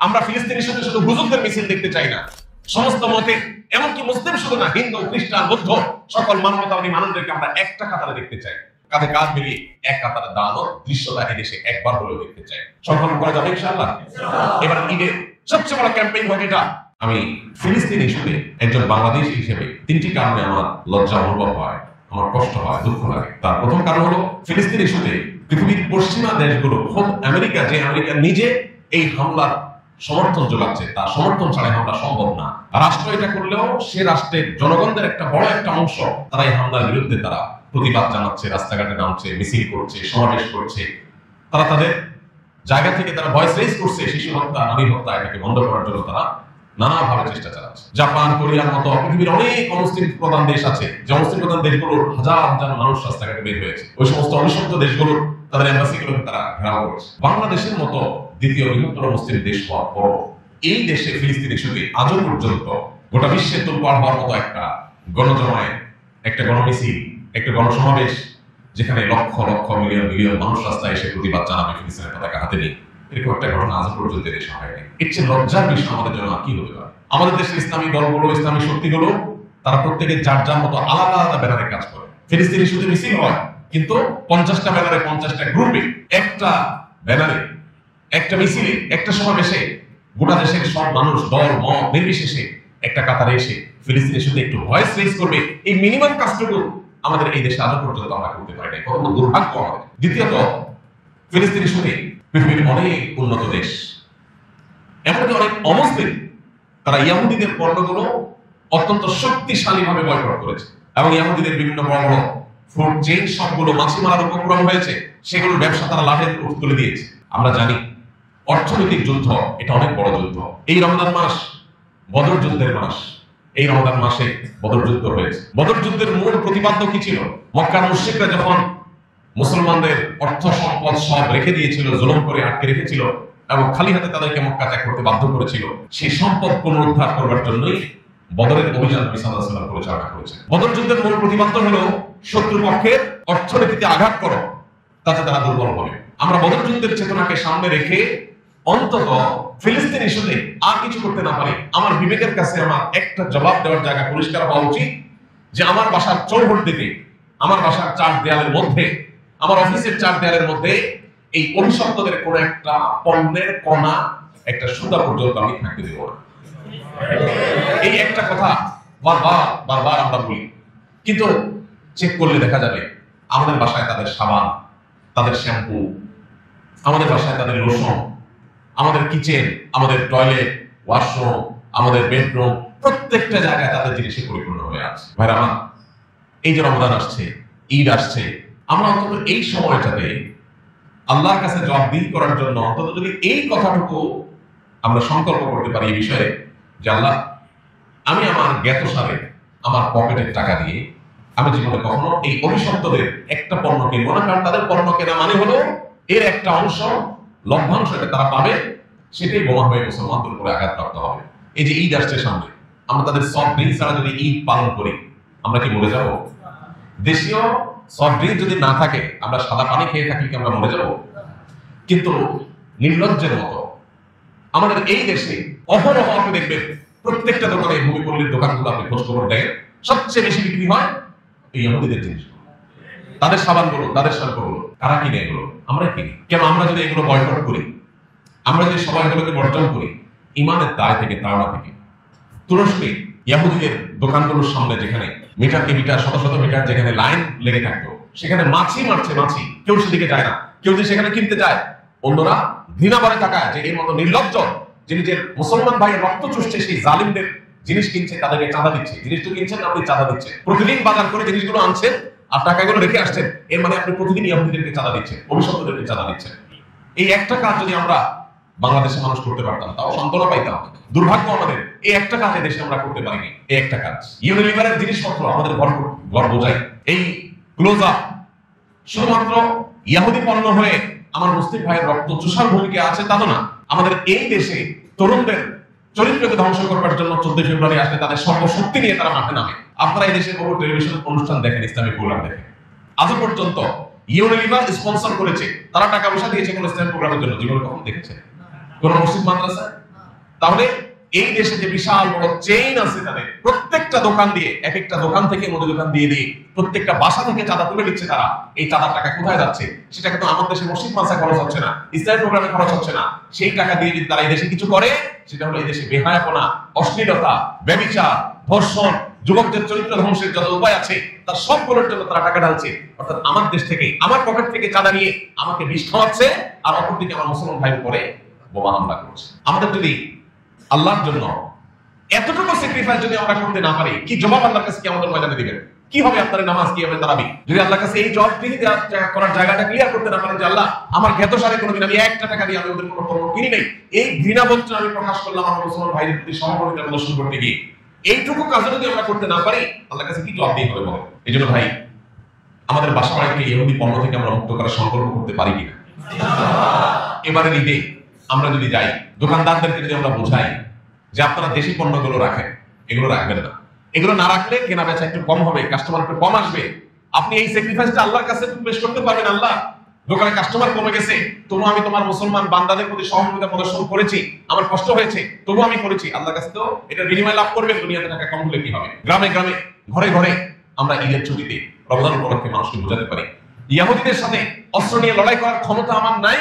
আমরা ফিলিস্তিনি শুধু শুধু হুজুরদের মিছিল দেখতে চাই না, সমস্ত মতে, এমনকি মুসলিম শুধু না, হিন্দু, খ্রিস্টান, বৌদ্ধ সকল মানবতাবাদী মানুষদেরকে আমরা একটা কাতারে দেখতে চাই, কাঁধে কাঁধ মিলিয়ে এক কাতারে দাঁড়ানোর দৃশ্যটা এই দেশে একবার হলেও দেখতে চাই। সংকল্প করা যাবে ইনশাআল্লাহ। এবার ঈদের সবচেয়ে বড় ক্যাম্পেইন হবে এটা। আমি ফিলিস্তিন ইস্যুতে একজন বাংলাদেশী হিসেবে তিনটি কারণে আমার লজ্জা অনুভব হয়, আমার কষ্ট হয়, দুঃখ লাগে। তার প্রথম কারণ হলো ফিলিস্তিন ইস্যুতে পৃথিবীর পশ্চিমা দেশগুলো, খোদ আমেরিকা, যে আমেরিকা নিজে এই হামলার সমর্থন যোগাচ্ছে, তার সমর্থন ছাড়া হামলা সম্ভব না। রাষ্ট্র এটা করলেও সে রাষ্ট্রের জনগণদের একটা বড় একটা অংশ তারা এই হামলার বিরুদ্ধে তারা প্রতিবাদ জানাচ্ছে, রাস্তাঘাটে নামছে, মিছিল করছে, সমাবেশ করছে। তারা তাদের জায়গা থেকে তারা ভয়েস রেজ করছে, শিশু হত্যা, নারী হত্যা এটাকে বন্ধ করার জন্য তারা নানাভাবে চেষ্টা চালাচ্ছে। জাপান, কোরিয়ার মতো পৃথিবীর অনেক অমুসলিম প্রধান দেশ আছে, যে অমুসলিম প্রধান দেশগুলোর হাজার হাজার মানুষ রাস্তাঘাটে বের হয়েছে। ওই সমস্ত অনুসন্ত দেশগুলোর তাদের এম্বাসিগুলোকে তারা ঘেরাও করেছে। বাংলাদেশের মতো দ্বিতীয় বৃহত্তর মুসলিম দেশ হওয়ার পর এই দেশে ফিলিস্তিন ইস্যুতে আজও পর্যন্ত গোটা বিশ্বের তোলপাড় হওয়ার মতো একটা গণজমায়েত, একটা গণমিছিল, একটা গণসমাবেশ, যেখানে লক্ষ লক্ষ মিলিয়ন মিলিয়ন মানুষ রাস্তায় এসে প্রতিবাদ জানাবে ফিলিস্তিনের পতাকা হাতে নিয়ে, এরকম একটা ঘটনা আজ পর্যন্ত দেশে হয়নি। এর চেয়ে লজ্জার বিষয় আমাদের জন্য কি হতে পারে? আমাদের দেশের ইসলামী দলগুলো, ইসলামী শক্তিগুলো, তারা প্রত্যেকে যার যার মতো আলাদা আলাদা ব্যানারে কাজ করে। ফিলিস্তিন ইস্যুতে মিছিল হয়, কিন্তু 50টা ব্যানারে, 50টা গ্রুপে, একটা ব্যানারে, একটা মিছিলে, একটা সমাবেশে গোটা দেশের সব মানুষ, দল মত নির্বিশেষে একটা কাতারে এসে ফিলিস্তিন ইস্যুতে একটু ভয়েস রেজ করবে। এই মিনিমাম কাজটুকু আমাদের এই দেশে আজও পর্যন্ত আমরা করতে পারি না। কত দুর্ভাগ্য আমাদের। দ্বিতীয়ত, ফিলিস্তিন ইস্যুতে পৃথিবীর অনেক উন্নত দেশ, এমনকি অনেক অমুসলিম, তারা ইহুদিদের পণ্যগুলো অত্যন্ত শক্তিশালী ভাবে বয়কট করেছে, এবং ইহুদিদের বিভিন্ন বড় বড় ফুড চেইন সবগুলো মাছি মারার উপক্রম হয়েছে, সেগুলোর ব্যবসা তারা লাভে তুলে দিয়েছে। আমরা জানি অর্থনৈতিক যুদ্ধ এটা অনেক বড় যুদ্ধ। এই রমজান মাস বদর যুদ্ধের মাস, এই রমজান মাসে বদর যুদ্ধ হয়েছে। বদর যুদ্ধের মূল প্রতিপাদ্য কি ছিল? মক্কার মুশরিকরা যখন মুসলমানদের অর্থ সম্পদ সব রেখে দিয়েছিল, জুলুম করে আটকে রেখেছিল এবং খালি হাতে তাদেরকে মক্কা ত্যাগ করতে বাধ্য করেছিল, সেই সম্পদ পুনরুদ্ধার করবার জন্যই বদরের অভিযান নবী সাল্লাল্লাহু আলাইহি ওয়াসাল্লাম পরিচালনা করেছেন। বদর যুদ্ধের মূল প্রতিপাদ্য হলো শত্রুপক্ষের অর্থনীতিতে আঘাত করো, তাতে তারা দুর্বল হবে। আমরা বদর যুদ্ধের চেতনাকে সামনে রেখে অন্তত ফিলিস্তিন ইস্যুতে আর কিছু করতে না পারি, আমার বিবেকের কাছে আমার একটা জবাব দেওয়ার জায়গা পরিষ্কার হওয়া উচিত যে আমার বাসার চৌহদ্দিতে, আমার বাসার চার দেয়ালের মধ্যে, আমার অফিসের চার দেয়ালের মধ্যে এই অভিশপ্তদের কোন একটা পণ্যের কণা, একটা সুতা পর্যন্ত আমি থাকতে দেব না। এই একটা কথা বারবার বারবার আমরা বলি, কিন্তু চেক করলে দেখা যাবে আমাদের বাসায় তাদের সাবান, তাদের শ্যাম্পু, আমাদের বাসায় তাদের লোশন, আমাদের কিচেন, আমাদের টয়লেট, ওয়াশরুম, আমাদের বেডরুম, প্রত্যেকটা জায়গায় তাদের জিনিসে পরিপূর্ণ হয়ে আছে। ভাইরা আমার, এই যে রমজান আসছে, ঈদ আসছে, আমরা অন্তত এই সময়টাতে আল্লাহর কাছে জবাবদিহি করার জন্য অন্তত যদি এই কথাটুকু আমরা সংকল্প করতে পারি এই বিষয়ে যে আল্লাহ, আমি আমার জ্ঞাতসারে আমার পকেটের টাকা দিয়ে আমি জীবনে কখনো এই অভিশপ্তদের একটা পণ্য কিনবো না, কারণ তাদের পণ্য কেনা মানে হলো এর একটা অংশ, লভ্যাংশ তারা পাবে, সেটাই বোমা হয়ে মুসলমানদের উপরে আঘাতপ্রাপ্ত হবে। এই যে ঈদ আসছে সামনে, আমরা তাদের সফট ড্রিঙ্কস ছাড়া যদি ঈদ পালন করি, আমরা কি মরে যাব? দেশীয় সফট ড্রিঙ্ক যদি না থাকে, আমরা সাদা পানি খেয়ে থাকি কি আমরা মরে যাব? কিন্তু নির্লজ্জের মতো আমাদের এই দেশে অহরহ আপনি দেখবেন প্রত্যেকটা দোকানে, ভূমিপল্লীর দোকানগুলো আপনি খোঁজ খবর দেন, সবচেয়ে বেশি বিক্রি হয় এই ইহুদিদের জিনিসগুলো, তাদের সাবানগুলো, তাদের শ্যাম্পুগুলো। কারা কিনে এগুলো? আমরা কিনি। কেন? আমরা যদি এগুলো বয়কট করি, আমরা যদি সবাই এগুলোকে বর্জন করি, ইমানের দায় থেকে, তাড়না থেকে। তুরস্কে ইহুদিদের দোকানগুলোর সামনে যেখানে মিটারকে মিটার, শত শত মিটার যেখানে লাইন লেগে থাকতো, সেখানে মাছি মারছে মাছি, কেউ সেদিকে যায় না। কেউ যদি সেখানে কিনতে যায়, অন্যরা ঘৃণা করে তাকায় যে এর মতো নির্লজ্জ, যে নিজের মুসলমান ভাইয়ের রক্ত চুষছে, সেই জালিমদের জিনিস কিনছে, তাদেরকে চাঁদা দিচ্ছে। জিনিস তো কিনছেন, আপনি চাঁদা দিচ্ছেন, প্রতিদিন বাজার করে জিনিসগুলো আনছেন আর টাকাগুলো রেখে আসছেন, এর মানে আপনি প্রতিদিন ইহুদিদেরকে চাঁদা দিচ্ছেন, অভিশপ্তদেরকে চাঁদা দিচ্ছেন। এই একটা কাজ যদি আমরা বাংলাদেশের মানুষ করতে পারতাম, তাও সান্ত্বনা পাইতাম। দুর্ভাগ্য আমাদের, এই একটা কাজ দেশে আমরা করতে পারিনি। এই একটা কাজ, ইউনিলিভারের জিনিসপত্র আমাদের ঘর বোঝাই, এই ক্লোজ আপ শুধুমাত্র ইহুদি পণ্য হয়ে আমার মুসলিম ভাইয়ের রক্ত চুষার ভূমিকা আছে তা তো না। আমাদের এই দেশে তরুণদের চরিত্রকে ধ্বংস করবার জন্য 14 ফেব্রুয়ারি আসলে তাদের সর্বশক্তি নিয়ে তারা মাঠে নামে। আপনারা এই দেশের বহু টেলিভিশন অনুষ্ঠান দেখেন, ইসলামী প্রোগ্রাম দেখেন, আজও পর্যন্ত ইউনিলিভার স্পন্সর করেছে, তারা টাকা পয়সা দিয়েছে কোন ইসলামী প্রোগ্রামের জন্য, জীবনে কখন দেখেছে কোন মুসলিম মাদ্রাসা? তাহলে এই দেশে যে বিশাল বড় চেইন আছে, তাদের প্রত্যেকটা দোকান দিয়ে, এক একটা দোকান থেকে মুদি দোকান দিয়ে প্রত্যেকটা বাসা থেকে চাঁদা তুলে দিচ্ছে তারা। এই চাঁদার টাকা কোথায় যাচ্ছে? সেটা কিন্তু আমাদের দেশে মসজিদ মাদ্রাসা খরচ হচ্ছে না, ইসলামী প্রোগ্রামে খরচ হচ্ছে না। সেই টাকা দিয়ে যদি তারা এই দেশে কিছু করে, সেটা হলো এই দেশে বেহায়াপনা, অশ্লীলতা, ব্যভিচার, ধর্ষণ, যুবকদের চরিত্র ধ্বংসের যত উপায় আছে তার সবগুলোর জন্য তারা টাকা ঢালছে। অর্থাৎ আমার দেশ থেকে, আমার পকেট থেকে চাঁদা নিয়ে আমাকে বিষ খাওয়াচ্ছে, আর অপরদিকে আমার মুসলমান ভাইয়ের উপরে বোমা হামলা করছে। আমাদের যদি আল্লাহর জন্য এতটুকু স্যাক্রিফাইস যদি আমরা করতে না পারি, কি জবাব আল্লাহর কাছে কি আমাদের ময়দানে দিবেন? কি হবে আপনার নামাজ, কি হবে তারাবি? যদি আল্লাহর কাছে এই জবাব করার জায়গাটা ক্লিয়ার করতে না পারেন যে আল্লাহ আমার জ্ঞাতসারে কোনোদিন আমি একটা টাকা দিয়ে আমি ওদের কোনো পণ্য কিনি নাই, এই ঘৃণাবোধ আমি প্রকাশ করলাম আমার মুসলমান ভাইদের প্রতি সহমর্মিতা প্রদর্শন করতে গিয়ে, এইটুকু কাজ যদি আমরা করতে না পারি, আল্লাহর কাছে কি জবাব দিয়ে হবে বলেন? এই জন্য ভাই, আমাদের বাসা বাড়িকে ইহুদি পণ্য থেকে আমরা মুক্ত করার সংকল্প করতে পারি কিনা? এবারের ঈদে আমরা যদি যাই, দোকানদারদেরকে যদি আমরা বোঝাই যে আপনারা দেশি পণ্যগুলো রাখেন, এগুলো রাখবেন না, এগুলো না রাখলে কেনা বেচা একটু কম হবে, কাস্টমার একটু কম আসবে, আপনি এই স্যাক্রিফাইসটা আল্লাহর কাছে পেশ করতে পারবেন। আল্লাহ, দোকানে কাস্টমার কমে গেছে, তবু আমি তোমার মুসলমান বান্দাদের প্রতি সহমর্মিতা প্রদর্শন করেছি, আমার কষ্ট হয়েছে, তবু আমি করেছি। আল্লাহর কাছে তো এটা বিনিময় লাভ করবেন। দুনিয়াতে টাকা কম হলে কি হবে? গ্রামে গ্রামে, ঘরে ঘরে আমরা ঈদের ছুটিতে, রমজান উপলক্ষে মানুষকে বোঝাতে পারি, ইহুদিদের সাথে অস্ত্র নিয়ে লড়াই করার ক্ষমতা আমার নাই,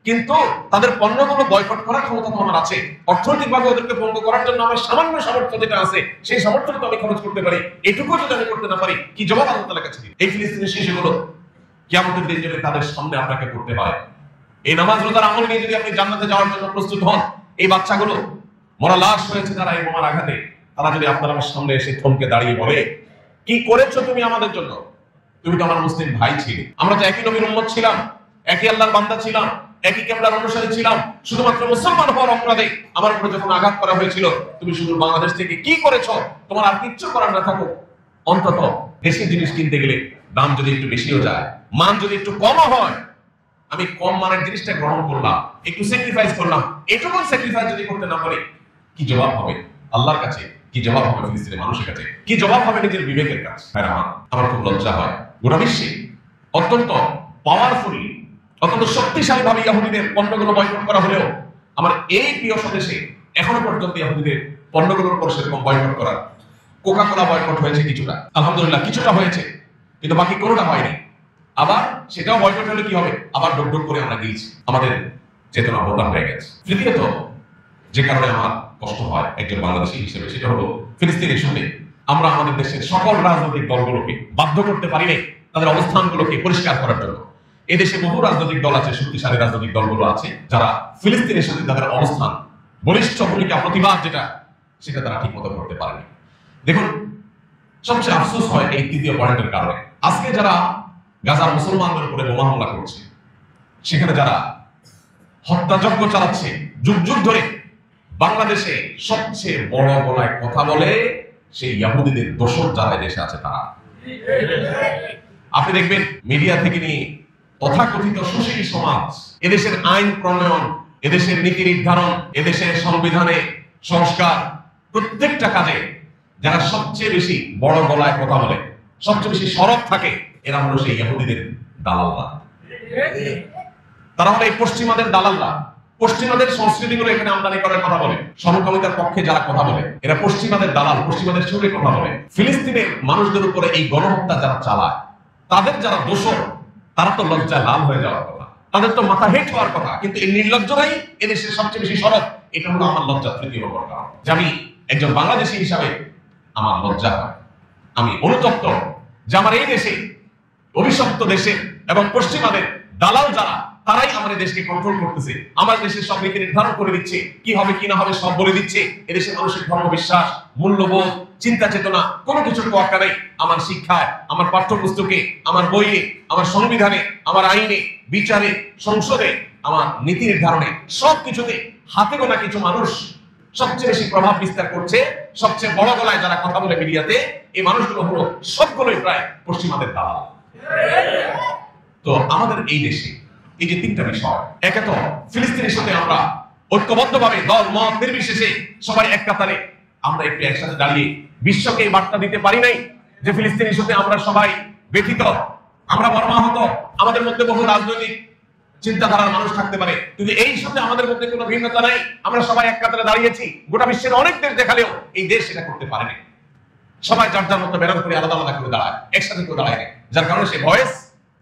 কিন্তু তাদের পণ্যগুলো বয়কট করার ক্ষমতা তো আমার আছে। অর্থনৈতিকভাবে ওদেরকে ভঙ্গ করার জন্য আমার সামান্য সামর্থ্য যেটা আছে, সেই সামর্থ্যটা তো আমি খরচ করতে পারি। এটুকু যদি আমি করতে না পারি, কি জবাব আল্লাহ তাআলার কাছে দিই? এই ফিলিস্তিনের শিশুগুলো কিয়ামতের দিন যদি তাদের সামনে আপনাকে করতে হয়, এই নামাজ রোজার আমল নিয়ে যদি আপনি জান্নাতে যাওয়ার জন্য প্রস্তুত হন, এই বাচ্চাগুলো মরা লাশ হয়েছে তারা এই বোমার আঘাতে, তারা যদি আপনার আমার সামনে এসে থমকে দাঁড়িয়ে বলে, কি করেছো তুমি আমাদের জন্য? তুমি তো আমার মুসলিম ভাই ছিলে, আমরা তো একই নবীর উম্মত ছিলাম, একই আল্লাহর বান্দা ছিলাম, একই কিবলার অনুসারী ছিলাম, শুধুমাত্র মুসলমান হওয়ার অপরাধে আমার উপরে যখন আঘাত করা হয়েছিল, তুমি শুধু বাংলাদেশ থেকে কি করেছো? তোমার আর কিচ্ছু করার না থাকো, অন্তত দেশি জিনিস কিনতে গেলে দাম যদি একটু বেশিও যায়, মান যদি একটু কমও হয়, আমি কম মানের জিনিসটা গ্রহণ করলাম, একটু স্যাক্রিফাইস করলাম, এটুকু স্যাক্রিফাইস যদি করতে না পারি, কি জবাব হবে আল্লাহর কাছে? কি জবাব হবে ফিলিস্তিনের মানুষের কাছে? কি জবাব হবে নিজের বিবেকের কাছে? আমার খুব লজ্জা হয়, গোটা বিশ্বে অত্যন্ত পাওয়ারফুলি, অত্যন্ত শক্তিশালী ভাবে ইহুদিদের পণ্যগুলো বয়কট করা হলেও আমার এই প্রিয় স্বদেশে এখনো পর্যন্ত ইহুদিদের পণ্যগুলোর উপর সেরকম বয়কট করার, কোকা কোলা বয়কট হয়েছে কিছুটা, আলহামদুলিল্লাহ কিছুটা হয়েছে, কিন্তু বাকি কোনোটা হয়নি। আবার সেটাও বয়কট হলে কি হবে? আবার ডোক ডোক করে আমরা গিয়েছি, আমাদের চেতনা বদল হয়ে গেছে। তৃতীয়ত যে কারণে আমার কষ্ট হয় একজন বাংলাদেশী হিসেবে, সেটা হলো ফিলিস্তিনের সাথে আমরা আমাদের দেশের সকল রাজনৈতিক দলগুলোকে বাধ্য করতে পারি নাই তাদের অবস্থানগুলোকে পরিষ্কার করার জন্য। এদেশে বহু রাজনৈতিক দল আছে, শক্তিশালী রাজনৈতিক দলগুলো আছে, যারা ফিলিস্তিনের সাথে তাদের অবস্থান, বলিষ্ঠ ভূমিকা, প্রতিবাদ যেটা, সেটা তারা ঠিক মতো করতে পারেনি। দেখুন, সবচেয়ে আফসোস হয় এই তৃতীয় পয়েন্টের কারণে। আজকে যারা গাজার মুসলমানদের উপরে বোমা হামলা করছে, সেখানে যারা হত্যাযজ্ঞ চালাচ্ছে যুগ যুগ ধরে, বাংলাদেশে সবচেয়ে বড় গলায় কথা বলে সেই ইহুদিদের দোসর যারা দেশে আছে তারা। আপনি দেখবেন মিডিয়া থেকে নিয়ে তথাকথিত সুশীল সমাজ, এদেশের আইন প্রণয়ন, এদেশের নীতি নির্ধারণ, এদেশের সংবিধানে সংস্কার, প্রত্যেকটা কাজে যারা সবচেয়ে বেশি বড় গলায় কথা বলে, সবচেয়ে বেশি সরব থাকে, এরা হলো সেই ইহুদিদের দালালরা। তারা হলো এই পশ্চিমাদের দালালরা। পশ্চিমাদের সংস্কৃতিগুলো এখানে আমদানি করার কথা বলে, সমকামিতার পক্ষে যারা কথা বলে, এরা পশ্চিমাদের দালাল, পশ্চিমাদের সুরে কথা বলে। ফিলিস্তিনের মানুষদের উপরে এই গণহত্যা যারা চালায়, তাদের যারা দোষর, তারা তো লজ্জায় লাল হয়ে যাওয়ার কথা, তাদের তো মাথা হেট হওয়ার কথা, কিন্তু এই নির্লজ্জরাই এদেশের সবচেয়ে বেশি সরব। এটা হলো আমার লজ্জা তৃতীয় নম্বর কারণ, যে আমি একজন বাংলাদেশী হিসাবে আমার লজ্জা হয়, আমি অনুতপ্ত যে আমার এই দেশে, অভিশপ্ত দেশে এবং পশ্চিমাদের দালাল যারা, তারাই আমার দেশকে কন্ট্রোল করতেছে, আমার দেশের সব নীতি নির্ধারণ করে দিচ্ছে, কি হবে কি না হবে সব বলে দিচ্ছে। এদেশের মানুষের ধর্মবিশ্বাস, মূল্যবোধ, চিন্তা চেতনা কোনো কিছুর তোয়াক্কা নেই। আমার শিক্ষায়, আমার পাঠ্যপুস্তকে, আমার বইয়ে, আমার সংবিধানে, আমার আইনে, বিচারে, সংসদে, আমার নীতি নির্ধারণে, সবকিছুতে হাতে গোনা কিছু মানুষ সবচেয়ে বেশি প্রভাব বিস্তার করছে। সবচেয়ে বড় গলায় যারা কথা বলে মিডিয়াতে, এই মানুষগুলো হলো সবগুলোই প্রায় পশ্চিমাদের দালাল। তো আমাদের এই দেশে এই যে তিনটা বিষয়, একে তো ফিলিস্তিনের সাথে আমরা ঐক্যবদ্ধভাবে দল মত নির্বিশেষে সবাই এক কাতারে আমরা একটু একসাথে দাঁড়িয়ে বিশ্বকে এই বার্তা দিতে পারি নাই যে ফিলিস্তিনের সাথে আমরা সবাই ব্যথিত, আমরা মর্মাহত। আমাদের মধ্যে বহু রাজনৈতিক চিন্তাধারার মানুষ থাকতে পারে, কিন্তু এই সাথে আমাদের মধ্যে কোনো ভিন্নতা নাই। আমরা সবাই এক কাতারে দাঁড়িয়েছি। গোটা বিশ্বের অনেক দেশ দেখালেও এই দেশ সেটা করতে পারেনি। সবাই যার যার মতো বেরান করে আলাদা আলাদা করে দাঁড়ায়, একসাথে কেউ দাঁড়ায় না, যার কারণে সেই ভয়েস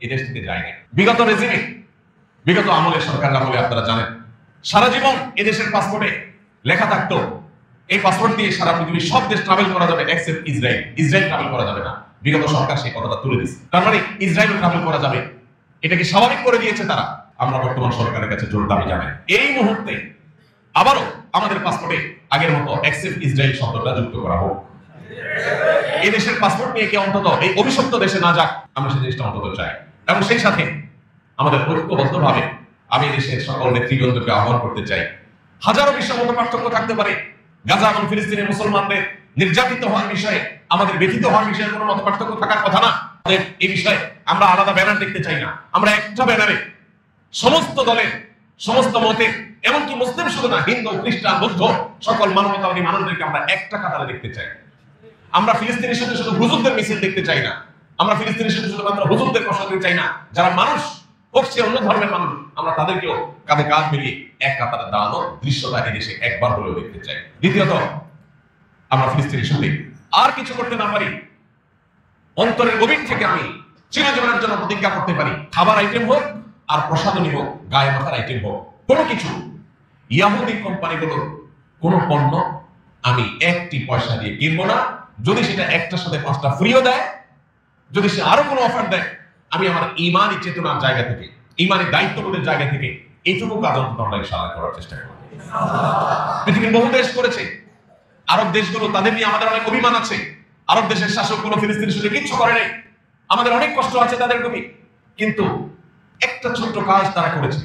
এই দেশ থেকে যায়নি। বিগত রেজিমে, বিগত আমলের সরকার আমলে আপনারা জানেন সারা জীবন এদেশের পাসপোর্টে লেখা থাকতো এই পাসপোর্ট দিয়ে সারা পৃথিবীর সব দেশ ট্রাভেল করা যাবে এক্সেপ্ট ইসরায়েল। ইসরায়েল ট্রাভেল করা যাবে না। বিগত সরকার সেই কথাটা তুলে দিয়েছে। তার মানে ইসরায়েল ট্রাভেল করা যাবে, এটাকে স্বাভাবিক করে দিয়েছে তারা। আমরা বর্তমান সরকারের কাছে জোর দাবি জানাই এই মুহূর্তে আবারও আমাদের পাসপোর্টে আগের মতো এক্সেপ্ট ইসরায়েল শব্দটা যুক্ত করা হোক। এই দেশের পাসপোর্ট নিয়ে কি অন্তত এই অভিশপ্ত দেশে না যাক, আমরা সেই জিনিসটা অন্তত চাই। এবং সেই সাথে আমাদের ঐক্যবদ্ধভাবে আমি দেশের সকল নেতৃবৃন্দকে আহ্বান করতে চাই, হাজারো বিষয়গত পার্থক্য থাকতে পারে, গাজা এবং ফিলিস্তিনের মুসলমানদের নির্যাতিত হওয়ার বিষয়ে, আমাদের ব্যথিত হওয়ার বিষয়ে কোনো মত পার্থক্য থাকার কথা না। এই বিষয়ে আমরা আলাদা ব্যানার দেখতে চাই না। আমরা একটা ব্যানারে সমস্ত দলের, সমস্ত মতের, এমনকি মুসলিম শুধু না, হিন্দু, খ্রিস্টান, বৌদ্ধ সকল মানবতাবাদী মানুষদেরকে আমরা একটা কাতারে দেখতে চাই। আমরা ফিলিস্তিনের সাথে শুধু হুজুরদের মিছিল দেখতে চাই না। আমরা ফিলিস্তিনের সাথে শুধুমাত্র হুজুরদের কষ্ট দিতে চাই না। যারা মানুষ হোক সে অন্য ধর্মের মানুষ, আমরা তাদেরকেও কাঁধে কাঁধ মিলিয়ে এক কাতারে দাঁড়ানো দৃশ্যটা এই দেশে একবার হলেও দেখতে চাই। দ্বিতীয়ত, আমরা ফিলিস্তিনের সাথে আর কিছু করতে না পারি, অন্তরের গভীর থেকে আমি চিরজীবনের জন্য প্রতিজ্ঞা করতে পারি, খাবার আইটেম হোক আর প্রসাধনী হোক, গায়ে মাথার আইটেম হোক, কোনো কিছু ইয়াহুদি কোম্পানিগুলোর কোন পণ্য আমি একটি পয়সা দিয়ে কিনবো না। যদি সেটা একটার সাথে 5টা ফ্রিও দেয়, যদি সে আরো কোনো অফার দেয়, আমি আমার ইমানি চেতনার জায়গা থেকে, ইমানি দায়িত্ববোধের জায়গা থেকে এইটুকু কাজ অন্তত আমরা ইনশাআল্লাহ করার চেষ্টা করব। পৃথিবীর বহু দেশ করেছে, আরব দেশগুলো তাদের নিয়ে আমাদের অনেক অভিমান আছে। আরব দেশের শাসকগুলো ফিলিস্তিনের সাথে কিচ্ছু করে নাই, আমাদের অনেক কষ্ট আছে তাদের প্রতি, কিন্তু একটা ছোট্ট কাজ তারা করেছে,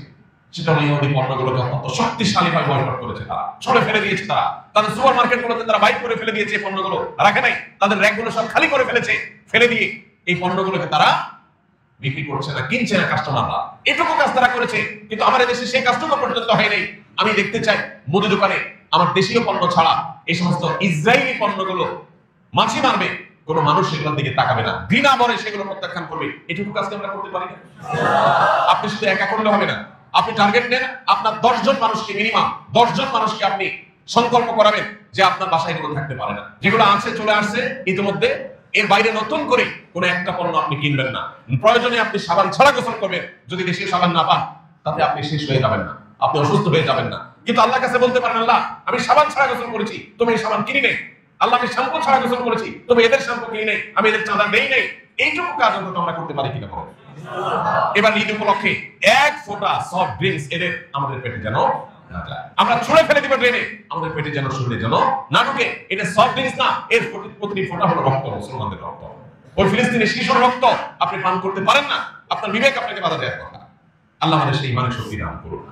সেটা হলো ইহুদি পণ্যগুলোকে অত্যন্ত শক্তিশালীভাবে বয়কট করেছে। তারা ছড়ে ফেলে দিয়েছে, তারা তাদের সুপার মার্কেটগুলোতে তারা বাইক করে ফেলে দিয়েছে, পণ্যগুলো রাখে নাই, তাদের র্যাকগুলো সব খালি করে ফেলেছে, ফেলে দিয়ে এই পণ্যগুলোকে তারা বিক্রি করছে না, কিনছে না কাস্টমাররা। এটুকু কাজ তারা করেছে, কিন্তু আমাদের দেশে সেই কাজটুকু পর্যন্ত হয় নাই। আমি দেখতে চাই মুদি দোকানে আমার দেশীয় পণ্য ছাড়া এই সমস্ত ইসরায়েলি পণ্যগুলো মাছি মারবে, কোন মানুষ সেগুলোর দিকে তাকাবে না, ঘৃণা ভরে সেগুলো প্রত্যাখ্যান করবে। এটুকু কাজ আমরা করতে পারি না। আপনি শুধু একা করলে হবে না, আপনি টার্গেট নেন, আপনার 10 জন মানুষকে, মিনিমাম 10 জন মানুষকে আপনি সংকল্প করাবেন যে আপনার বাসায় এগুলো থাকতে পারে না, যেগুলো আছে চলে আসছে ইতিমধ্যে, এর বাইরে নতুন করে কোনো একটা পণ্য আপনি কিনবেন না। প্রয়োজনে আপনি সাবান ছাড়া গোসল করবেন, যদি দেশীয় সাবান না পান তাতে আপনি শেষ হয়ে যাবেন না, আপনি অসুস্থ হয়ে যাবেন না। কিন্তু আল্লাহর কাছে বলতে পারেন, আল্লাহ আমি সাবান ছাড়া গোসল করেছি, তুমি এই সাবান কিনি নেই। আল্লাহ আমি শ্যাম্পু ছাড়া গোসল করেছি, তুমি এদের শ্যাম্পু কিনি নেই, আমি এদের চাঁদা দেই নেই। এইটুকু কাজ অন্তত আমরা করতে পারি কিনা বলো। এবার ঈদ উপলক্ষে এক ফোঁটা সফট ড্রিঙ্কস এদের আমাদের পেটে যেন না যায়, আমরা ছুঁড়ে ফেলে দিব ড্রেনে, আমাদের পেটে যেন শরীরে যেন না ঢুকে। এটা সফট ড্রিঙ্কস না, এর প্রতিটি ফোঁটা হলো রক্ত, মুসলমানদের রক্ত। ওই ফিলিস্তিনের শিশুর রক্ত আপনি পান করতে পারেন না, আপনার বিবেক আপনাকে বাধা দেওয়ার কথা। আল্লাহ আমাদের সেই ইমানের শক্তি দান করুন।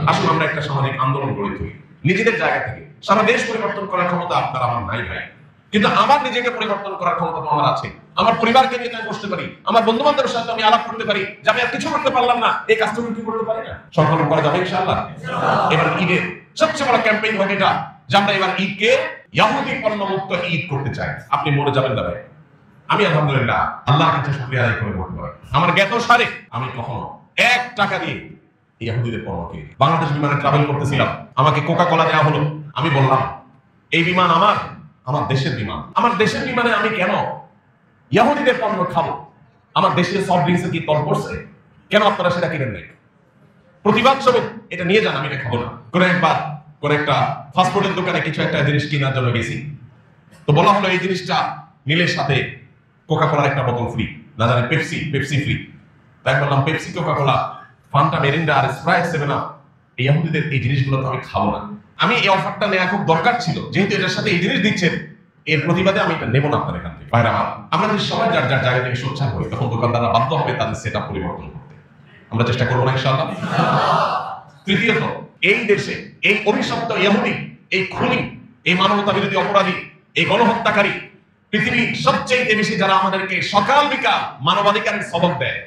আসুন আমরা একটা সামাজিক আন্দোলন গড়ে তুলি নিজেদের জায়গা থেকে। সারা দেশ পরিবর্তন করার ক্ষমতা আপনার আমার নাই ভাই, কিন্তু আমার নিজেকে পরিবর্তন করার ক্ষমতা তো আমার আছে। আমার পরিবারকে নিয়ে আমি বসতে পারি, আমার বন্ধু বান্ধবের সাথে আমি আলাপ করতে পারি যে আমি আর কিছু করতে পারলাম না, এই কাজটা কি করতে পারি না, সংকল্প করা যাবে ইনশাআল্লাহ। এবার ঈদের সবচেয়ে বড় ক্যাম্পেইন হবে এটা, যে আমরা এবার ঈদকে ইহুদি পণ্য মুক্ত ঈদ করতে চাই। আপনি মরে যাবেন না ভাই, আমি আলহামদুলিল্লাহ আল্লাহর কাছে শুকরিয়া আদায় করে বলতে পারি, আমার জ্ঞাত সারে আমি কখনো 1 টাকা দিয়ে ইহুদিদের পণ্য কিনি। বাংলাদেশ বিমানে ট্রাভেল করতেছিলাম, আমাকে কোকা কোলা দেওয়া হলো, আমি বললাম এই বিমান আমার দেশের বিমান, আমার দেশের বিমানে আমি কেন ইহুদিদের পণ্য খাবো? আমার দেশের সফট ড্রিঙ্কসে কি তল পড়ছে? কেন আপনারা সেটা কিনেন নাই? প্রতিবাদ স্বরূপ এটা নিয়ে যান, আমি এটা খাবো না। কোনো একবার কোন একটা ফাস্টফুডের দোকানে কিছু একটা জিনিস কেনার জন্য গেছি, তো বলা হলো এই জিনিসটা নিলে সাথে কোকা কোলার একটা বোতল ফ্রি, না জানি পেপসি ফ্রি। তাই বললাম Pepsi, Coca Cola, Fanta, Mirinda আর স্প্রাইট, 7 আপ, এই ইহুদিদের এই জিনিসগুলো তো আমি খাবো না। আমি এই অফারটা নেওয়া খুব দরকার ছিল, যেহেতু এটার সাথে এই জিনিস দিচ্ছেন, এর প্রতিবাদে আমি এটা নেবো না আপনার এখান থেকে। বাইরে আমরা যদি সবাই যার যার জায়গা থেকে সোচ্চার হই, তখন দোকানদাররা বাধ্য হবে তাদের সেট আপ পরিবর্তন করতে। আমরা চেষ্টা করবো না ইনশাআল্লাহ। তৃতীয়ত, এই দেশে এই অভিশপ্ত ইহুদি, এই খুনি, এই মানবতা বিরোধী অপরাধী, এই গণহত্যাকারী, পৃথিবীর সবচেয়ে বেশি যারা আমাদেরকে সকাল বিকাল মানবাধিকারের সবক দেয়,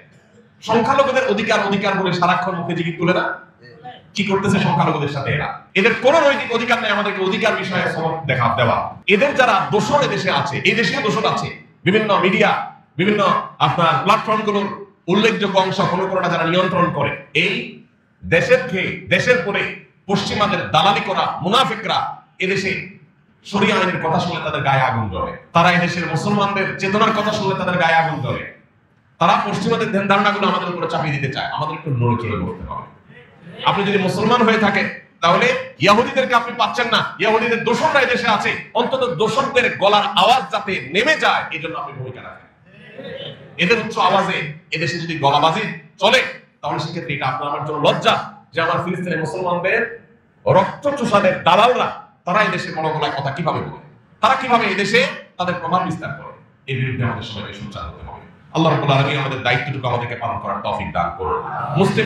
সংখ্যালঘুদের অধিকার বলে সারাক্ষণ মুখে জিগি তুলে না, কি করতেছে সংখ্যালঘুদের সাথে এরা? এদের কোন নৈতিক অধিকার নেই আমাদেরকে অধিকার বিষয়ে সবক দেওয়া। এদের যারা দোষর এদেশে আছে, এই দেশেও দোষর আছে, বিভিন্ন মিডিয়া, বিভিন্ন আপনার প্ল্যাটফর্মগুলোর উল্লেখযোগ্য অংশ কোনোটা যারা নিয়ন্ত্রণ করে, এই দেশের খেয়ে দেশের পরে পশ্চিমাদের দালালি করা মুনাফিকরা এদেশে শরিয়া আইনের কথা শুনলে তাদের গায়ে আগুন জ্বলে। তারা এদেশের মুসলমানদের চেতনার কথা শুনলে তাদের গায়ে আগুন জ্বলে। তারা পশ্চিমাদের ধ্যান ধারণাগুলো আমাদের উপরে চাপিয়ে দিতে চায়। আমাদের একটু নড়ে চড়ে বলতে হবে। আপনি যদি মুসলমান হয়ে থাকেন তাহলে ইহুদিদেরকে আপনি পাচ্ছেন না। ইহুদিদের দোষররা এদেশে আছে, অন্তত দোষরদের গলার আওয়াজ যাতে নেমে যায় এই জন্য আপনি ভূমিকা রাখেন। এদের উচ্চ আওয়াজে এদেশে যদি গলাবাজি চলে তাহলে সেক্ষেত্রে এটা আপনার আমার জন্য লজ্জা যে আমার ফিলিস্তিনের মুসলমানদের রক্ত চোষাদের দালালরা তারা এদেশে বড় গলায় কথা কিভাবে বলে, তারা কিভাবে এদেশে তাদের প্রভাব বিস্তার করে। এই বিরুদ্ধে আমাদের সবাইকে সোচ্চার হতে হবে। আল্লাহ রাব্বুল আলামিন আমাদের দায়িত্বটুকু আমাদেরকে পালন করার তৌফিক দান করুন। মুসলিম